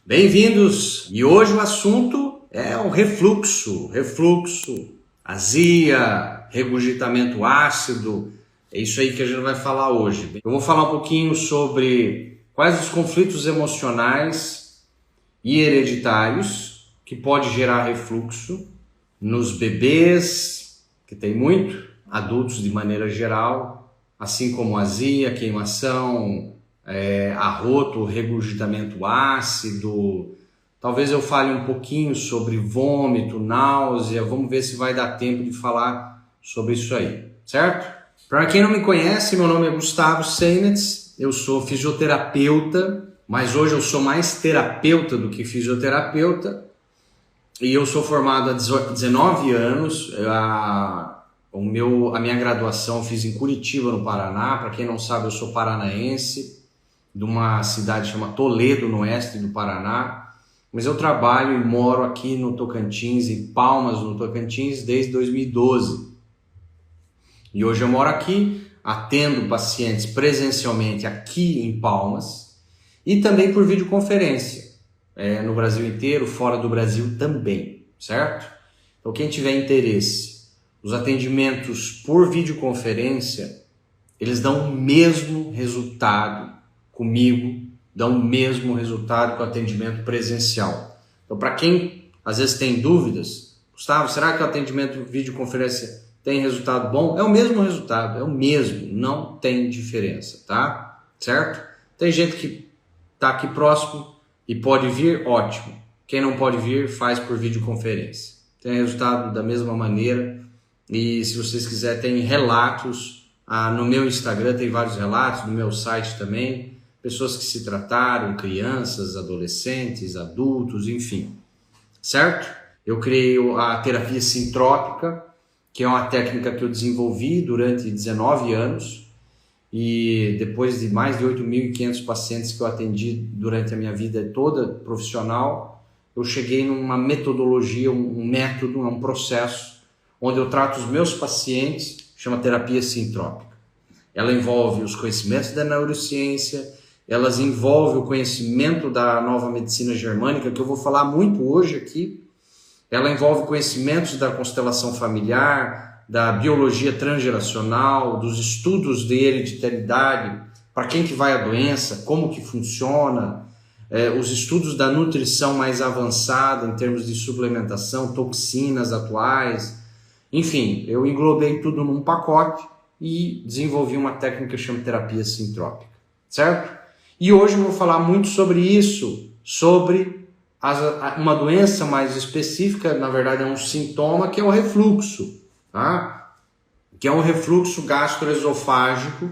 Bem-vindos! E hoje o assunto é o refluxo, azia, regurgitamento ácido. É isso aí que a gente vai falar hoje. Eu vou falar um pouquinho sobre quais os conflitos emocionais e hereditários que pode gerar refluxo nos bebês, que tem muito, adultos de maneira geral, assim como azia, queimação, arroto, regurgitamento ácido. Talvez eu fale um pouquinho sobre vômito, náusea. Vamos ver se vai dar tempo de falar sobre isso aí, certo? Para quem não me conhece, meu nome é Gustavo Seinetz, eu sou fisioterapeuta, mas hoje eu sou mais terapeuta do que fisioterapeuta, e eu sou formado há 19 anos. A minha graduação eu fiz em Curitiba, no Paraná. Para quem não sabe, eu sou paranaense, de uma cidade chamada Toledo, no oeste do Paraná, mas eu trabalho e moro aqui no Tocantins, em Palmas, no Tocantins, desde 2012. E hoje eu moro aqui, atendo pacientes presencialmente aqui em Palmas e também por videoconferência, no Brasil inteiro, fora do Brasil também, certo? Então quem tiver interesse, os atendimentos por videoconferência, eles dão o mesmo resultado comigo, dão o mesmo resultado que o atendimento presencial. Então, para quem às vezes tem dúvidas, Gustavo, será que o atendimento videoconferência tem resultado bom? É o mesmo resultado, é o mesmo, não tem diferença, tá? Certo? Tem gente que está aqui próximo e pode vir, ótimo. Quem não pode vir, faz por videoconferência. Tem resultado da mesma maneira, e se vocês quiserem, tem relatos, no meu Instagram tem vários relatos, no meu site também, pessoas que se trataram, crianças, adolescentes, adultos, enfim, certo? Eu criei a terapia sintrópica, que é uma técnica que eu desenvolvi durante 19 anos, e depois de mais de 8.500 pacientes que eu atendi durante a minha vida toda profissional, eu cheguei numa metodologia, um método, um processo, onde eu trato os meus pacientes, chama terapia sintrópica. Ela envolve os conhecimentos da neurociência, elas envolvem o conhecimento da nova medicina germânica, que eu vou falar muito hoje aqui. Ela envolve conhecimentos da constelação familiar, da biologia transgeracional, dos estudos de hereditariedade, para quem que vai a doença, como que funciona, os estudos da nutrição mais avançada em termos de suplementação, toxinas atuais. Enfim, eu englobei tudo num pacote e desenvolvi uma técnica que chama terapia sintrópica, certo? E hoje eu vou falar muito sobre isso, sobre uma doença mais específica, na verdade é um sintoma, que é o refluxo, tá? Que é um refluxo gastroesofágico,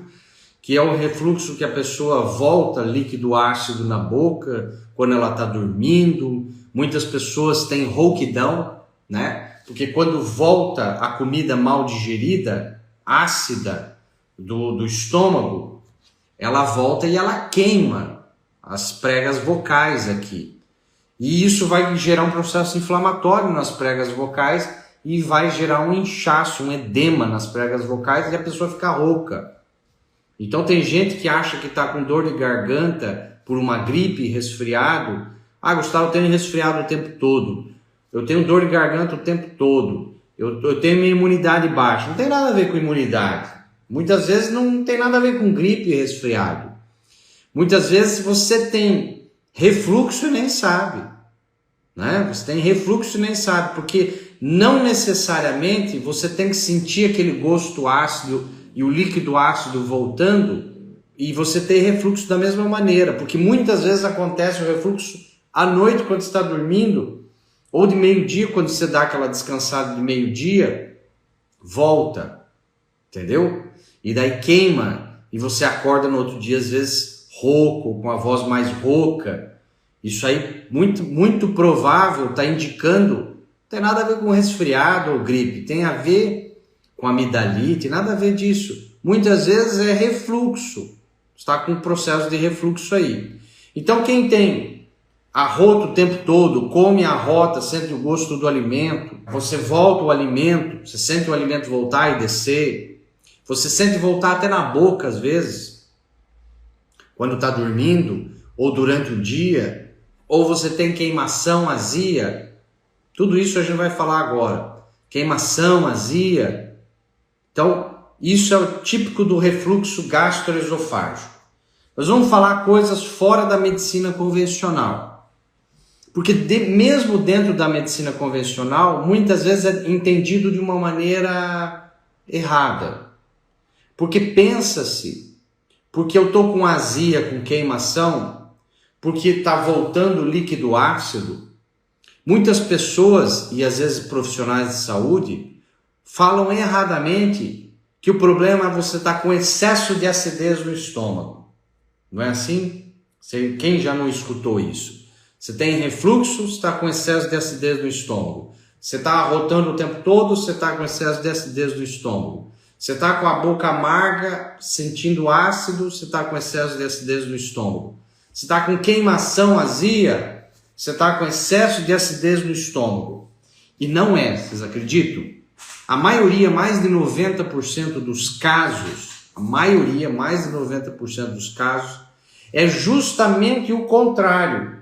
que é o refluxo que a pessoa volta líquido ácido na boca quando ela está dormindo. Muitas pessoas têm rouquidão, né? Porque quando volta a comida mal digerida, ácida, do estômago, ela volta e ela queima as pregas vocais aqui. E isso vai gerar um processo inflamatório nas pregas vocais e vai gerar um inchaço, um edema nas pregas vocais e a pessoa fica rouca. Então tem gente que acha que está com dor de garganta por uma gripe, resfriado. Ah, Gustavo, eu tenho resfriado o tempo todo. Eu tenho dor de garganta o tempo todo. Eu tenho minha imunidade baixa. Não tem nada a ver com imunidade. Muitas vezes não tem nada a ver com gripe e resfriado. Muitas vezes você tem refluxo e nem sabe, né? Você tem refluxo e nem sabe, porque não necessariamente você tem que sentir aquele gosto ácido e o líquido ácido voltando e você ter refluxo da mesma maneira, porque muitas vezes acontece o refluxo à noite quando você está dormindo, ou de meio-dia quando você dá aquela descansada de meio-dia, volta, entendeu? E daí queima, e você acorda no outro dia, às vezes, rouco, com a voz mais rouca. Isso aí, muito provável, está indicando, não tem nada a ver com resfriado ou gripe, tem a ver com amidalite, nada a ver disso. Muitas vezes é refluxo, está com um processo de refluxo aí. Então quem tem arroto o tempo todo, come a rota, sente o gosto do alimento, você volta o alimento, você sente o alimento voltar e descer, você sente voltar até na boca às vezes, quando está dormindo ou durante o dia, ou você tem queimação, azia, tudo isso a gente vai falar agora. Queimação, azia. Então, isso é o típico do refluxo gastroesofágico. Nós vamos falar coisas fora da medicina convencional. Porque mesmo dentro da medicina convencional, muitas vezes é entendido de uma maneira errada. Porque pensa-se, porque eu estou com azia, com queimação, porque está voltando líquido ácido, muitas pessoas, e às vezes profissionais de saúde, falam erradamente que o problema é você estar com excesso de acidez no estômago. Não é assim? Quem já não escutou isso? Você tem refluxo, você está com excesso de acidez no estômago. Você está arrotando o tempo todo, você está com excesso de acidez no estômago. Você está com a boca amarga, sentindo ácido, você está com excesso de acidez no estômago. Você está com queimação, azia, você está com excesso de acidez no estômago. E não é, vocês acreditam? A maioria, mais de 90% dos casos, mais de 90% dos casos, é justamente o contrário.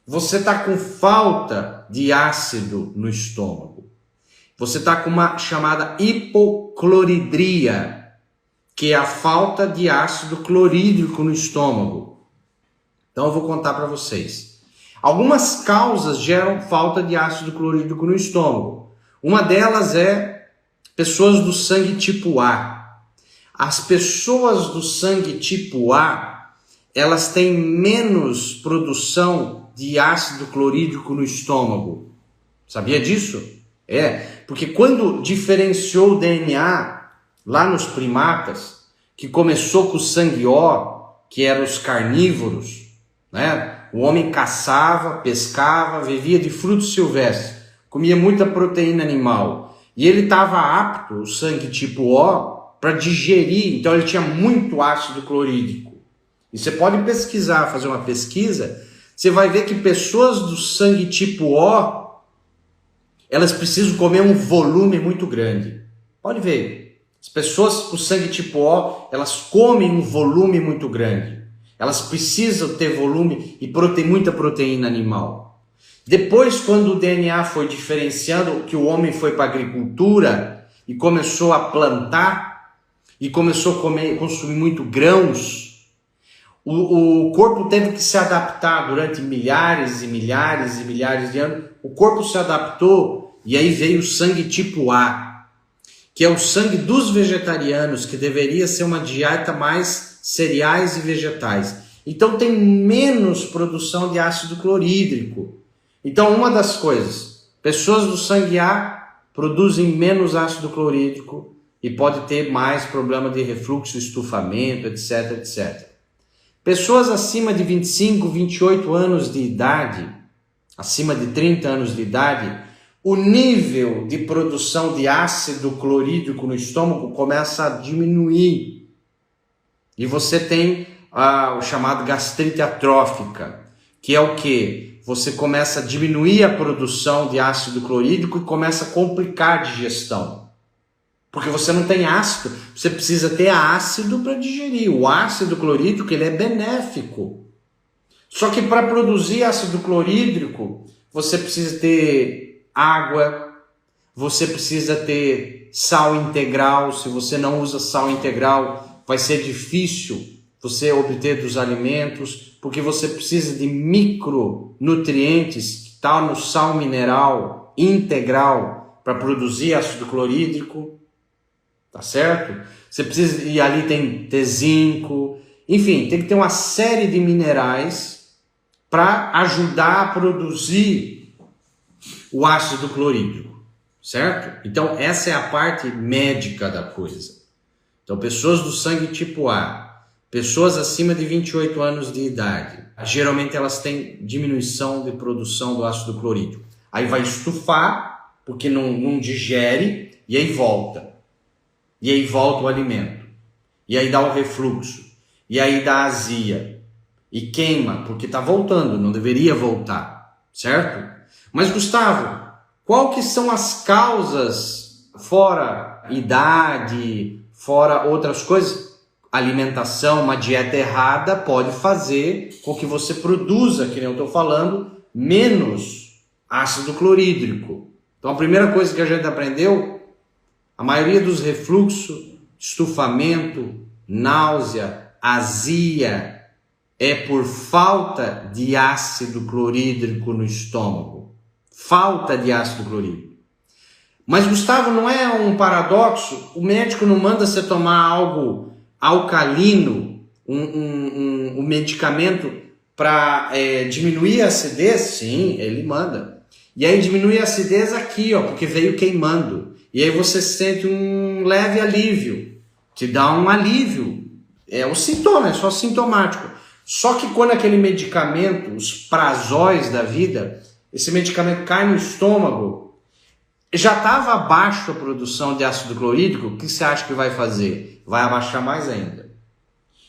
Você está com falta de ácido no estômago. Você está com uma chamada hipocloridria, que é a falta de ácido clorídrico no estômago. Então eu vou contar para vocês. Algumas causas geram falta de ácido clorídrico no estômago. Uma delas é pessoas do sangue tipo A. As pessoas do sangue tipo A, elas têm menos produção de ácido clorídrico no estômago. Sabia disso? Porque quando diferenciou o DNA lá nos primatas, que começou com o sangue O, que eram os carnívoros, né? O homem caçava, pescava, vivia de frutos silvestres, comia muita proteína animal. E ele estava apto, o sangue tipo O, para digerir, então ele tinha muito ácido clorídrico. E você pode pesquisar, fazer uma pesquisa, você vai ver que pessoas do sangue tipo O, elas precisam comer um volume muito grande. Pode ver, as pessoas com sangue tipo O, elas comem um volume muito grande. Elas precisam ter volume e muita proteína animal. Depois, quando o DNA foi diferenciando, que o homem foi para a agricultura e começou a plantar e começou a consumir muito grãos, o corpo teve que se adaptar durante milhares e milhares e milhares de anos. O corpo se adaptou e aí veio o sangue tipo A, que é o sangue dos vegetarianos, que deveria ser uma dieta mais cereais e vegetais. Então tem menos produção de ácido clorídrico. Então uma das coisas, pessoas do sangue A produzem menos ácido clorídrico e pode ter mais problema de refluxo, estufamento, etc, etc. Pessoas acima de 25, 28 anos de idade, acima de 30 anos de idade, o nível de produção de ácido clorídrico no estômago começa a diminuir. E você tem o chamado gastrite atrófica, que é o quê? Você começa a diminuir a produção de ácido clorídrico e começa a complicar a digestão. Porque você não tem ácido, você precisa ter ácido para digerir. O ácido clorídrico ele é benéfico. Só que para produzir ácido clorídrico, você precisa ter água, você precisa ter sal integral. Se você não usa sal integral, vai ser difícil você obter dos alimentos, porque você precisa de micronutrientes que estão no sal mineral integral para produzir ácido clorídrico. Tá certo? Você precisa, e ali tem zinco, enfim, tem que ter uma série de minerais para ajudar a produzir o ácido clorídrico, certo? Então essa é a parte médica da coisa. Então pessoas do sangue tipo A, pessoas acima de 28 anos de idade, geralmente elas têm diminuição de produção do ácido clorídrico. Aí vai estufar, porque não digere, e aí volta. E aí volta o alimento. E aí dá o refluxo. E aí dá azia. E queima, porque está voltando, não deveria voltar. Certo? Mas, Gustavo, qual que são as causas, fora idade, fora outras coisas? alimentação, uma dieta errada pode fazer com que você produza, que nem eu estou falando, menos ácido clorídrico. Então a primeira coisa que a gente aprendeu, a maioria dos refluxos, estufamento, náusea, azia, é por falta de ácido clorídrico no estômago. Falta de ácido clorídrico. Mas, Gustavo, não é um paradoxo? O médico não manda você tomar algo alcalino, um medicamento para diminuir a acidez? Sim, ele manda. E aí diminui a acidez aqui, ó, porque veio queimando. E aí você sente um leve alívio. Te dá um alívio. É o sintoma, é só sintomático. Só que quando aquele medicamento, os prazóis da vida, esse medicamento cai no estômago, já estava abaixo a produção de ácido clorídrico, o que você acha que vai fazer? Vai abaixar mais ainda.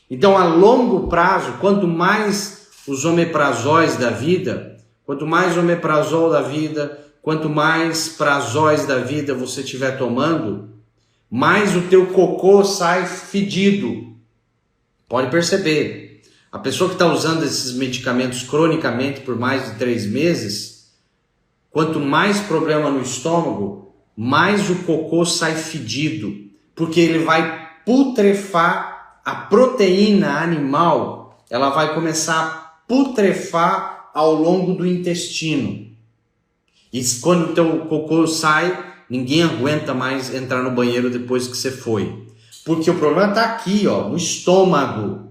Então, a longo prazo, quanto mais os omeprazóis da vida, quanto mais omeprazol da vida, quanto mais prazóis da vida você estiver tomando, mais o teu cocô sai fedido. Pode perceber. A pessoa que está usando esses medicamentos cronicamente por mais de 3 meses, quanto mais problema no estômago, mais o cocô sai fedido, porque ele vai putrefar a proteína animal, ela vai começar a putrefar ao longo do intestino. E quando o teu cocô sai, ninguém aguenta mais entrar no banheiro depois que você foi. Porque o problema está aqui, ó, no estômago.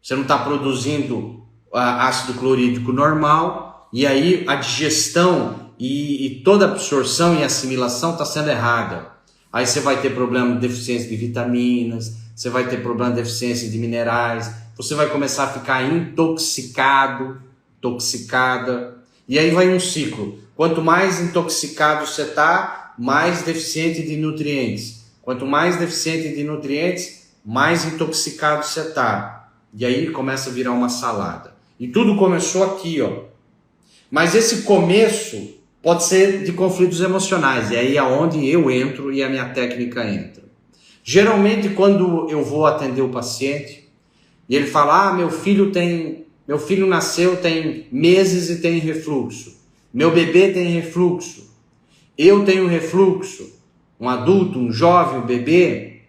Você não está produzindo ácido clorídrico normal, e aí a digestão e toda absorção e assimilação está sendo errada. Aí você vai ter problema de deficiência de vitaminas, você vai ter problema de deficiência de minerais, você vai começar a ficar intoxicada, e aí vai um ciclo. Quanto mais intoxicado você está, mais deficiente de nutrientes. Quanto mais deficiente de nutrientes, mais intoxicado você está. E aí começa a virar uma salada. E tudo começou aqui, ó. Mas esse começo pode ser de conflitos emocionais, e aí é onde eu entro e a minha técnica entra. Geralmente, quando eu vou atender o paciente, e ele fala, meu filho nasceu, tem meses e tem refluxo. Meu bebê tem refluxo. Eu tenho refluxo. Um adulto, um jovem, um bebê.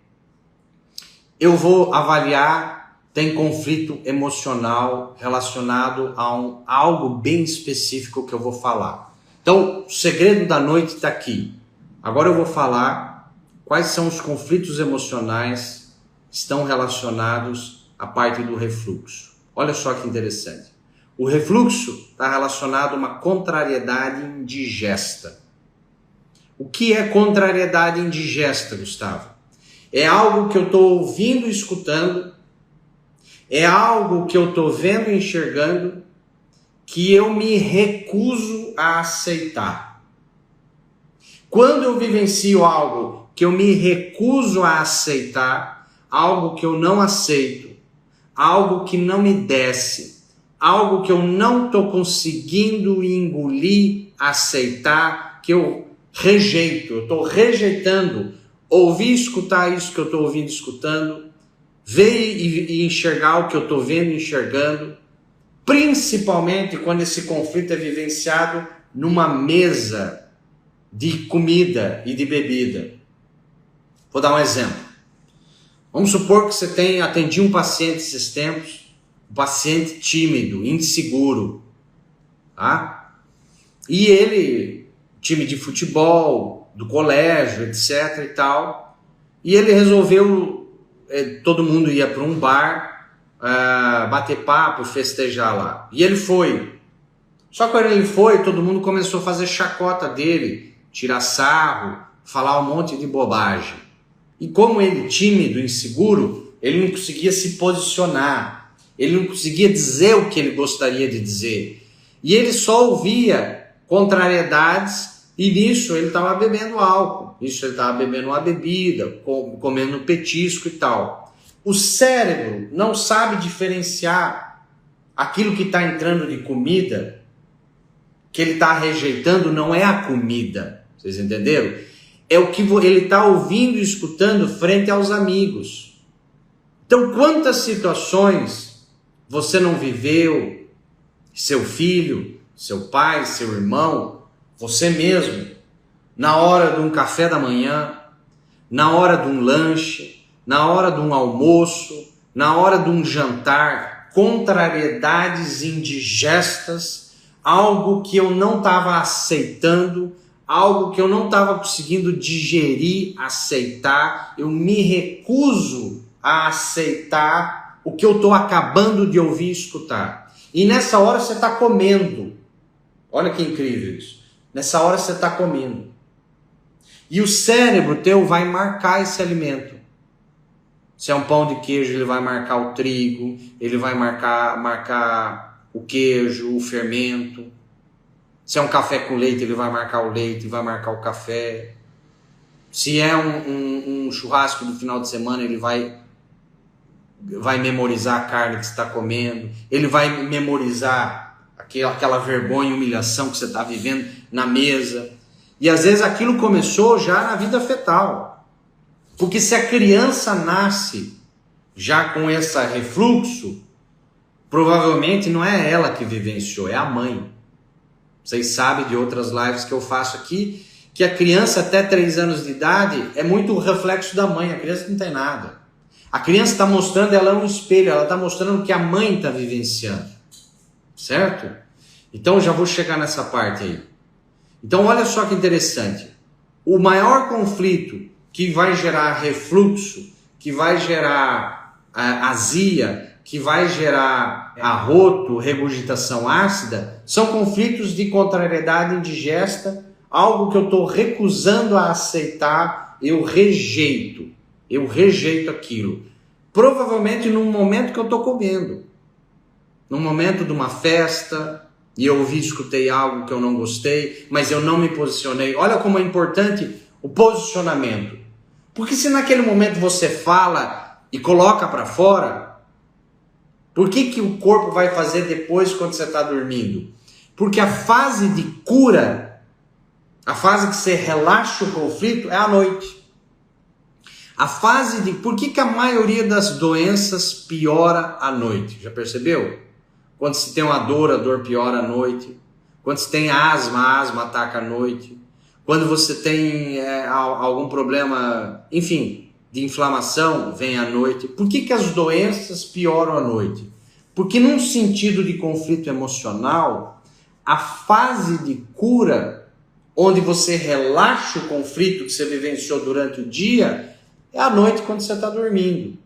Eu vou avaliar, tem conflito emocional relacionado a algo bem específico que eu vou falar. Então, o segredo da noite está aqui. Agora eu vou falar quais são os conflitos emocionais que estão relacionados à parte do refluxo. Olha só que interessante. O refluxo está relacionado a uma contrariedade indigesta. O que é contrariedade indigesta, Gustavo? É algo que eu estou ouvindo e escutando, é algo que eu estou vendo e enxergando, que eu me recuso a aceitar. Quando eu vivencio algo que eu me recuso a aceitar, algo que eu não aceito, algo que não me desce, algo que eu não estou conseguindo engolir, aceitar, que eu rejeito, eu estou rejeitando, ouvir e escutar isso que eu estou ouvindo e escutando, ver e enxergar o que eu estou vendo e enxergando, principalmente quando esse conflito é vivenciado numa mesa de comida e de bebida. Vou dar um exemplo. Vamos supor que você atendia um paciente esses tempos, um paciente tímido, inseguro, tá? E ele, time de futebol, do colégio, etc e tal, e ele resolveu, todo mundo ia para um bar, bater papo, festejar lá. E ele foi. Só que quando ele foi, todo mundo começou a fazer chacota dele, tirar sarro, falar um monte de bobagem. E como ele, tímido, inseguro, ele não conseguia se posicionar, ele não conseguia dizer o que ele gostaria de dizer. E ele só ouvia contrariedades, e nisso ele estava bebendo álcool, nisso ele estava bebendo uma bebida, comendo petisco e tal. O cérebro não sabe diferenciar aquilo que está entrando de comida, que ele está rejeitando, não é a comida. Vocês entenderam? É o que ele está ouvindo e escutando frente aos amigos. Então, quantas situações você não viveu, seu filho, seu pai, seu irmão, você mesmo, na hora de um café da manhã, na hora de um lanche, na hora de um almoço, na hora de um jantar, contrariedades indigestas, algo que eu não estava aceitando, algo que eu não estava conseguindo digerir, aceitar, eu me recuso a aceitar o que eu estou acabando de ouvir e escutar. E nessa hora você está comendo. Olha que incrível isso. Nessa hora você está comendo. E o cérebro teu vai marcar esse alimento. Se é um pão de queijo, ele vai marcar o trigo, ele vai marcar o queijo, o fermento. Se é um café com leite, ele vai marcar o leite, vai marcar o café. Se é um churrasco do final de semana, ele vai memorizar a carne que você está comendo. Ele vai memorizar aquela vergonha e humilhação que você está vivendo na mesa. E às vezes aquilo começou já na vida fetal. Porque se a criança nasce já com esse refluxo, provavelmente não é ela que vivenciou, é a mãe. Vocês sabem de outras lives que eu faço aqui, que a criança até 3 anos de idade é muito o reflexo da mãe. A criança não tem nada. A criança está mostrando, ela é um espelho, ela está mostrando o que a mãe está vivenciando. Certo? Então já vou chegar nessa parte aí. Então olha só que interessante. O maior conflito que vai gerar refluxo, que vai gerar azia, que vai gerar arroto, regurgitação ácida, são conflitos de contrariedade indigesta, algo que eu estou recusando a aceitar, eu rejeito aquilo. Provavelmente num momento que eu estou comendo, num momento de uma festa, e eu escutei algo que eu não gostei, mas eu não me posicionei. Olha como é importante o posicionamento. Porque se naquele momento você fala e coloca para fora, por que o corpo vai fazer depois quando você está dormindo? Porque a fase de cura, a fase que você relaxa o conflito é à noite. A fase de... Por que a maioria das doenças piora à noite? Já percebeu? Quando se tem uma dor, a dor piora à noite. Quando se tem asma, a asma ataca à noite. Quando você tem algum problema, enfim, de inflamação, vem à noite. Por que as doenças pioram à noite? Porque num sentido de conflito emocional, a fase de cura, onde você relaxa o conflito que você vivenciou durante o dia, é à noite quando você está dormindo.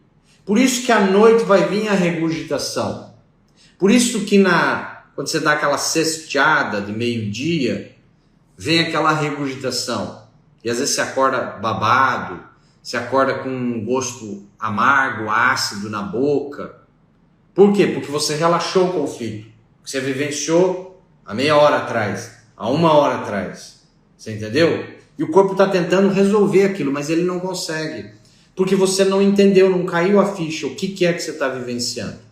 Por isso que à noite vai vir a regurgitação. Por isso que quando você dá aquela cesteada de meio-dia, vem aquela regurgitação. E às vezes você acorda babado, você acorda com um gosto amargo, ácido na boca. Por quê? Porque você relaxou o conflito. Você vivenciou há meia hora atrás, há 1 hora atrás. Você entendeu? E o corpo está tentando resolver aquilo, mas ele não consegue. Porque você não entendeu, não caiu a ficha, o que é que você está vivenciando.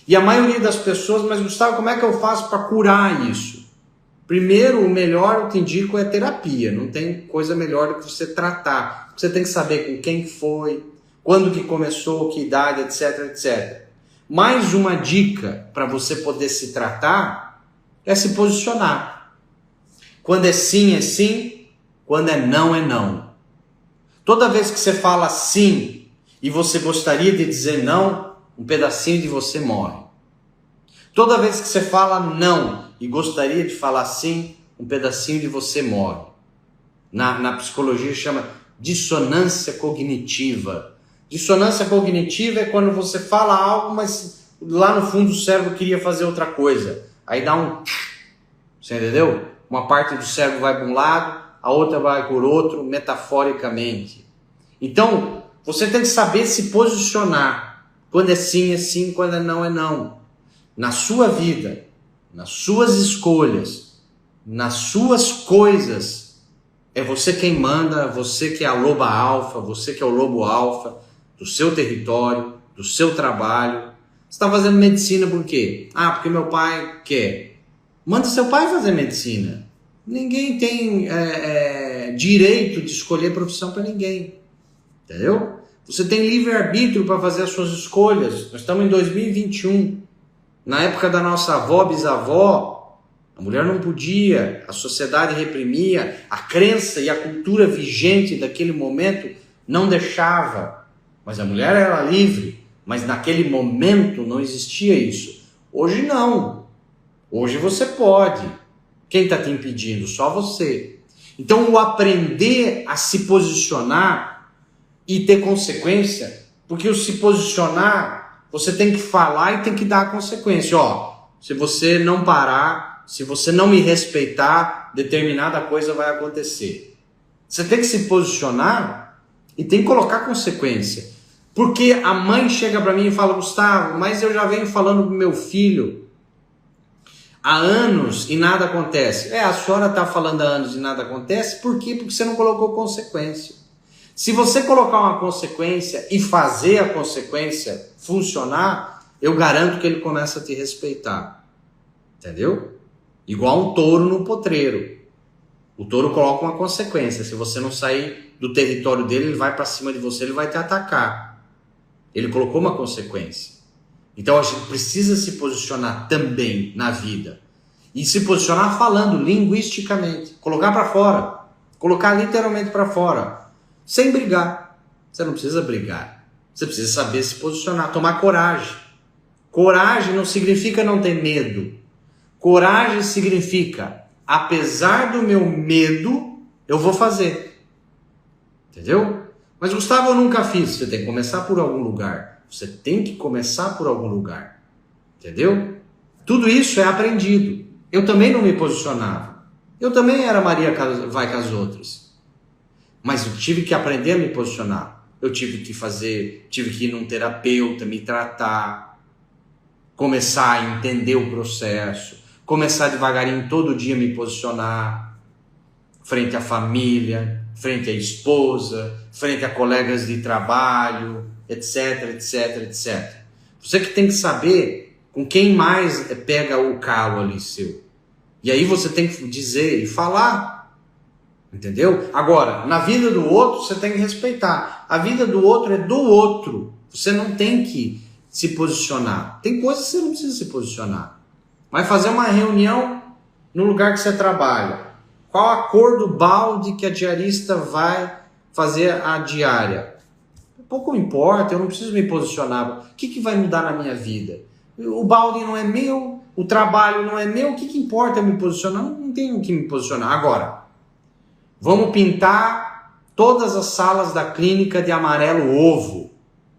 E a maioria das pessoas, mas Gustavo, como é que eu faço para curar isso? Primeiro, o melhor eu te indico é terapia. Não tem coisa melhor do que você tratar. Você tem que saber com quem foi, quando que começou, que idade, etc, etc. Mais uma dica para você poder se tratar é se posicionar. Quando é sim, quando é não. Toda vez que você fala sim e você gostaria de dizer não, um pedacinho de você morre. Toda vez que você fala não e gostaria de falar sim, um pedacinho de você morre. Na psicologia chama dissonância cognitiva. Dissonância cognitiva é quando você fala algo, mas lá no fundo o cérebro queria fazer outra coisa. Aí dá um... Você entendeu? Uma parte do cérebro vai para um lado, a outra vai por outro, metaforicamente. Então, você tem que saber se posicionar. Quando é sim, quando é não. Na sua vida, nas suas escolhas, nas suas coisas, é você quem manda, você que é a loba alfa, você que é o lobo alfa do seu território, do seu trabalho. Você está fazendo medicina por quê? Ah, porque meu pai quer. Manda seu pai fazer medicina. Ninguém tem direito de escolher profissão para ninguém. Entendeu? Você tem livre-arbítrio para fazer as suas escolhas. Nós estamos em 2021. Na época da nossa avó, bisavó, a mulher não podia, a sociedade reprimia, a crença e a cultura vigente daquele momento não deixava. Mas a mulher era livre, mas naquele momento não existia isso. Hoje não. Hoje você pode. Quem está te impedindo? Só você. Então o aprender a se posicionar e ter consequência, porque o se posicionar, você tem que falar e tem que dar a consequência. Ó, se você não parar, se você não me respeitar, determinada coisa vai acontecer. Você tem que se posicionar e tem que colocar consequência. Porque a mãe chega para mim e fala: Gustavo, mas eu já venho falando pro meu filho há anos e nada acontece. A senhora está falando há anos e nada acontece, por quê? Porque você não colocou consequência. Se você colocar uma consequência e fazer a consequência funcionar, eu garanto que ele começa a te respeitar. Entendeu? Igual um touro no potreiro. O touro coloca uma consequência. Se você não sair do território dele, ele vai para cima de você, ele vai te atacar. Ele colocou uma consequência. Então a gente precisa se posicionar também na vida. E se posicionar falando, linguisticamente. Colocar para fora. Colocar literalmente para fora. Sem brigar. Você não precisa brigar. Você precisa saber se posicionar, tomar coragem. Coragem não significa não ter medo. Coragem significa, apesar do meu medo, eu vou fazer. Entendeu? Mas Gustavo, eu nunca fiz. Você tem que começar por algum lugar. Você tem que começar por algum lugar. Entendeu? Tudo isso é aprendido. Eu também não me posicionava. Eu também era Maria vai com as outras. Mas eu tive que aprender a me posicionar. Eu tive que ir num terapeuta, me tratar, começar a entender o processo, começar devagarinho todo dia me posicionar frente à família, frente à esposa, frente a colegas de trabalho, etc, etc, etc. Você que tem que saber com quem mais pega o calo ali seu. E aí você tem que dizer e falar. Entendeu? Agora, na vida do outro, você tem que respeitar. A vida do outro é do outro. Você não tem que se posicionar. Tem coisas que você não precisa se posicionar. Vai fazer uma reunião no lugar que você trabalha. Qual a cor do balde que a diarista vai fazer a diária? Pouco importa, eu não preciso me posicionar. O que vai mudar na minha vida? O balde não é meu, o trabalho não é meu, o que importa eu me posicionar? Não tenho que me posicionar. Agora, vamos pintar todas as salas da clínica de amarelo ovo.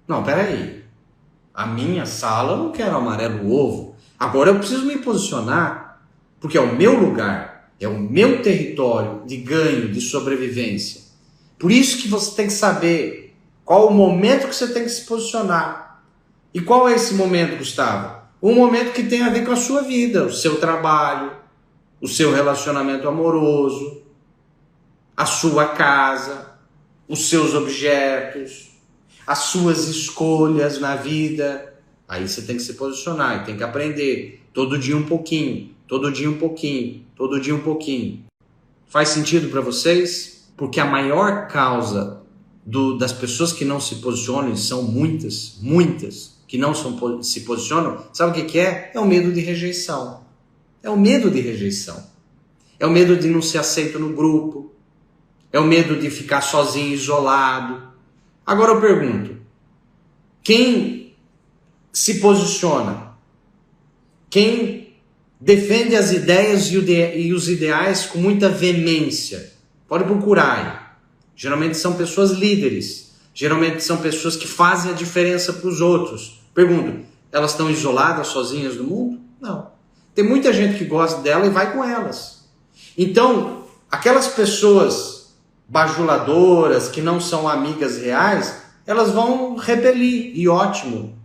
Não, peraí. A minha sala eu não quero amarelo ovo. Agora eu preciso me posicionar, porque é o meu lugar, é o meu território de ganho, de sobrevivência. Por isso que você tem que saber qual o momento que você tem que se posicionar. E qual é esse momento, Gustavo? Um momento que tem a ver com a sua vida, o seu trabalho, o seu relacionamento amoroso, a sua casa, os seus objetos, as suas escolhas na vida. Aí você tem que se posicionar e tem que aprender. Todo dia um pouquinho, todo dia um pouquinho, todo dia um pouquinho. Faz sentido para vocês? Porque a maior causa das pessoas que não se posicionam, e são muitas, que não se posicionam, sabe o que é? É o medo de rejeição. É o medo de rejeição. É o medo de não ser aceito no grupo. É o medo de ficar sozinho, isolado. Agora eu pergunto, quem se posiciona? Quem defende as ideias e os ideais com muita veemência? Pode procurar aí. Geralmente são pessoas líderes. Geralmente são pessoas que fazem a diferença para os outros. Pergunto, elas estão isoladas, sozinhas no mundo? Não. Tem muita gente que gosta dela e vai com elas. Então, aquelas pessoas bajuladoras, que não são amigas reais, elas vão repelir, e ótimo.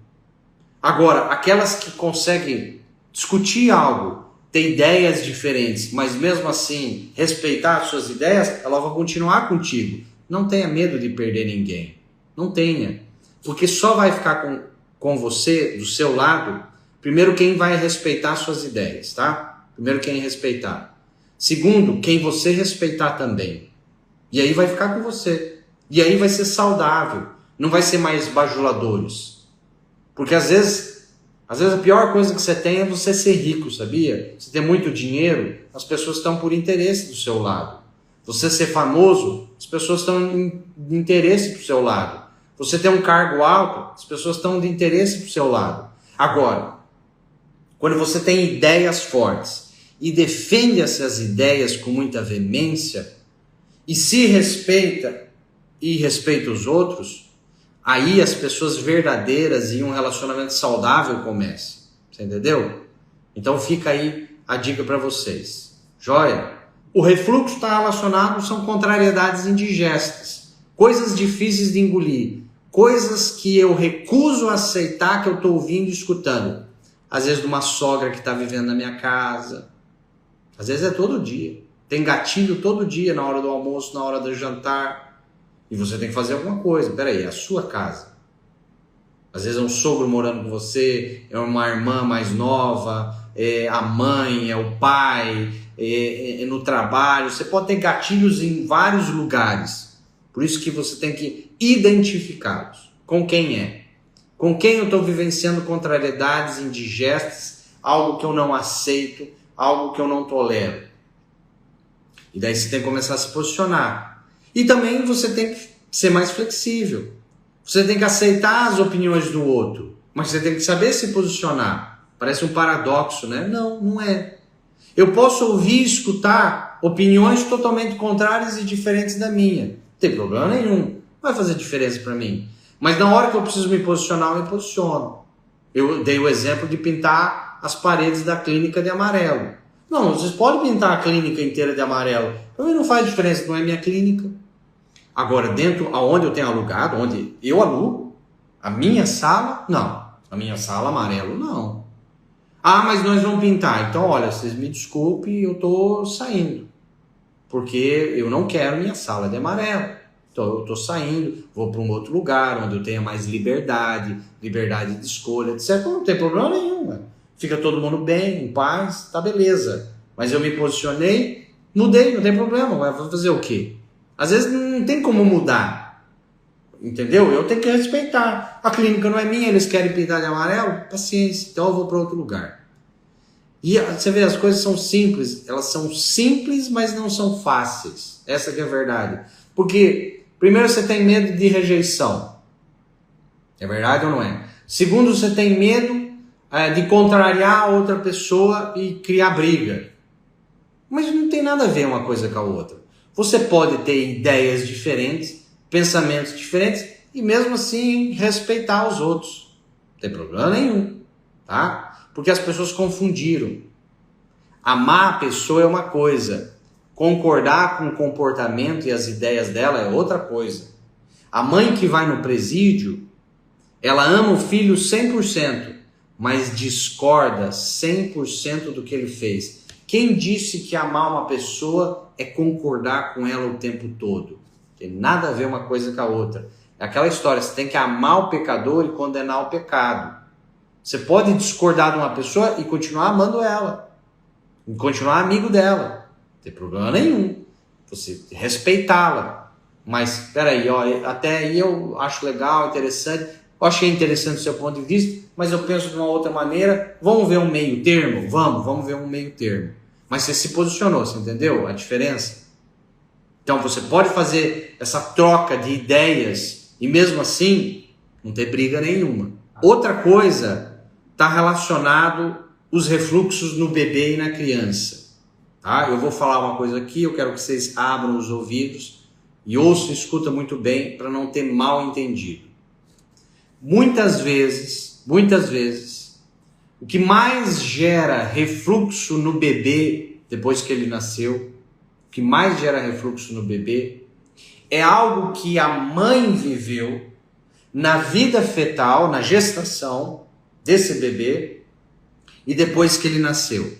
Agora, aquelas que conseguem discutir algo, ter ideias diferentes, mas mesmo assim respeitar as suas ideias, elas vão continuar contigo. Não tenha medo de perder ninguém. Não tenha. Porque só vai ficar com você, do seu lado, primeiro quem vai respeitar suas ideias, tá? Primeiro quem respeitar. Segundo, quem você respeitar também. E aí vai ficar com você. E aí vai ser saudável. não vai ser mais bajuladores. Porque às vezes a pior coisa que você tem é você ser rico, sabia? Você ter muito dinheiro, as pessoas estão por interesse do seu lado. Você ser famoso, as pessoas estão de interesse do seu lado. Você ter um cargo alto, as pessoas estão de interesse do seu lado. Agora, quando você tem ideias fortes e defende essas ideias com muita veemência e se respeita e respeita os outros, aí as pessoas verdadeiras e um relacionamento saudável começam. Você entendeu? Então fica aí a dica para vocês. Joia? O refluxo está relacionado, são contrariedades indigestas, coisas difíceis de engolir, coisas que eu recuso a aceitar que eu estou ouvindo e escutando. Às vezes de uma sogra que está vivendo na minha casa, às vezes é todo dia. Tem gatilho todo dia, na hora do almoço, na hora do jantar, e você tem que fazer alguma coisa. Peraí, é a sua casa. Às vezes é um sogro morando com você, é uma irmã mais nova, é a mãe, é o pai, é no trabalho. Você pode ter gatilhos em vários lugares. Por isso que você tem que identificá-los. Com quem é? Com quem eu estou vivenciando contrariedades indigestas, algo que eu não aceito, algo que eu não tolero. E daí você tem que começar a se posicionar. E também você tem que ser mais flexível. Você tem que aceitar as opiniões do outro, mas você tem que saber se posicionar. Parece um paradoxo, né? Não, não é. Eu posso ouvir e escutar opiniões totalmente contrárias e diferentes da minha. Não tem problema nenhum. Não vai fazer diferença para mim. Mas na hora que eu preciso me posicionar, eu me posiciono. Eu dei o exemplo de pintar as paredes da clínica de amarelo. Não, vocês podem pintar a clínica inteira de amarelo. Para mim não faz diferença, não é minha clínica. Agora, dentro aonde eu tenho alugado, onde eu alugo, a minha sala, não. A minha sala amarelo, não. Ah, mas nós vamos pintar. Então, olha, vocês me desculpem, eu estou saindo. Porque eu não quero minha sala de amarelo. Então, eu estou saindo, vou para um outro lugar, onde eu tenha mais liberdade de escolha, etc. Não tem problema nenhum. Né? Fica todo mundo bem, em paz, tá beleza. Mas eu me posicionei, mudei, não tem problema. Vai fazer o quê? Às vezes não tem como mudar, entendeu? Eu tenho que respeitar. A clínica não é minha, eles querem pintar de amarelo? Paciência, então eu vou para outro lugar. E você vê, as coisas são simples. Elas são simples, mas não são fáceis. Essa que é a verdade. Porque, primeiro, você tem medo de rejeição. É verdade ou não é? Segundo, você tem medo de contrariar a outra pessoa e criar briga. Mas não tem nada a ver uma coisa com a outra. Você pode ter ideias diferentes, pensamentos diferentes e mesmo assim respeitar os outros. Não tem problema nenhum, tá? Porque as pessoas confundiram. Amar a pessoa é uma coisa, concordar com o comportamento e as ideias dela é outra coisa. A mãe que vai no presídio, ela ama o filho 100%, mas discorda 100% do que ele fez. Quem disse que amar uma pessoa é concordar com ela o tempo todo? Tem nada a ver uma coisa com a outra. É aquela história, você tem que amar o pecador e condenar o pecado. Você pode discordar de uma pessoa e continuar amando ela. E continuar amigo dela. Não tem problema nenhum. Você respeitá-la. Mas, peraí, até aí eu acho legal, interessante. Eu achei interessante o seu ponto de vista, mas eu penso de uma outra maneira. Vamos ver um meio termo? Vamos ver um meio termo. Mas você se posicionou, você entendeu a diferença? Então você pode fazer essa troca de ideias e mesmo assim não ter briga nenhuma. Outra coisa está relacionado os refluxos no bebê e na criança. Tá? Eu vou falar uma coisa aqui, eu quero que vocês abram os ouvidos e ouçam e escutam muito bem para não ter mal entendido. Muitas vezes, o que mais gera refluxo no bebê depois que ele nasceu, o que mais gera refluxo no bebê, é algo que a mãe viveu na vida fetal, na gestação desse bebê e depois que ele nasceu.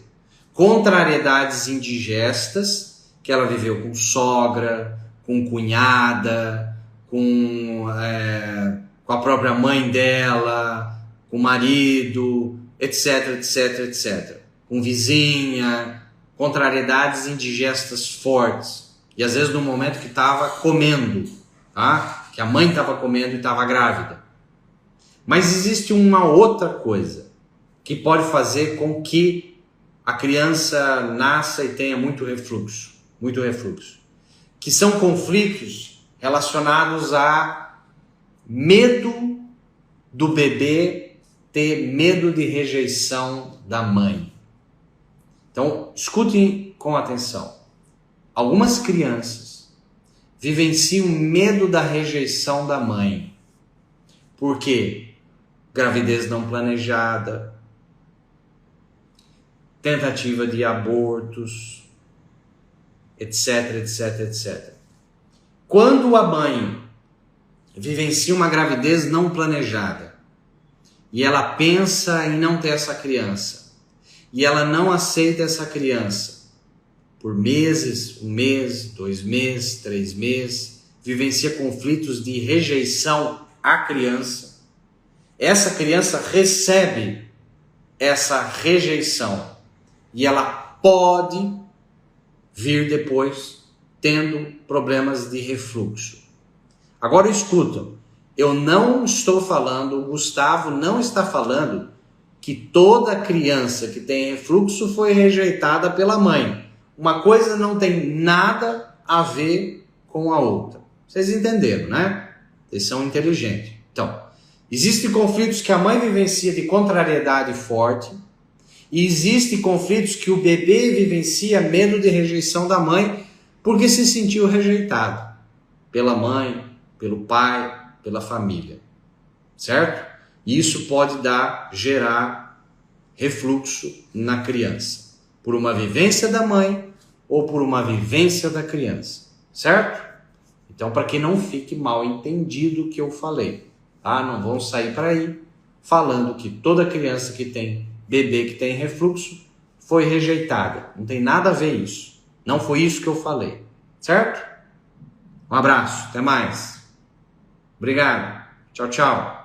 Contrariedades indigestas que ela viveu com sogra, com cunhada, com a própria mãe dela, com o marido, etc. Com vizinha, contrariedades indigestas fortes. E às vezes no momento que estava comendo, tá? que a mãe estava comendo e estava grávida. Mas existe uma outra coisa que pode fazer com que a criança nasça e tenha muito refluxo, que são conflitos relacionados a medo do bebê ter medo de rejeição da mãe. Então, escutem com atenção. Algumas crianças vivenciam medo da rejeição da mãe. Por quê? Gravidez não planejada, tentativa de abortos, etc, etc, etc. Quando a mãe vivencia uma gravidez não planejada e ela pensa em não ter essa criança e ela não aceita essa criança por meses, 1 mês, 2 meses, 3 meses, vivencia conflitos de rejeição à criança, essa criança recebe essa rejeição e ela pode vir depois tendo problemas de refluxo. Agora escuta, eu não estou falando, o Gustavo não está falando que toda criança que tem refluxo foi rejeitada pela mãe. Uma coisa não tem nada a ver com a outra. Vocês entenderam, né? Vocês são inteligentes. Então, existem conflitos que a mãe vivencia de contrariedade forte e existem conflitos que o bebê vivencia medo de rejeição da mãe porque se sentiu rejeitado pela mãe, pelo pai, pela família, certo? E isso pode gerar refluxo na criança, por uma vivência da mãe ou por uma vivência da criança, certo? Então, para que não fique mal entendido o que eu falei, tá? Não vão sair para aí falando que toda criança que tem bebê que tem refluxo foi rejeitada. Não tem nada a ver isso. Não foi isso que eu falei, certo? Um abraço, até mais. Obrigado. Tchau, tchau.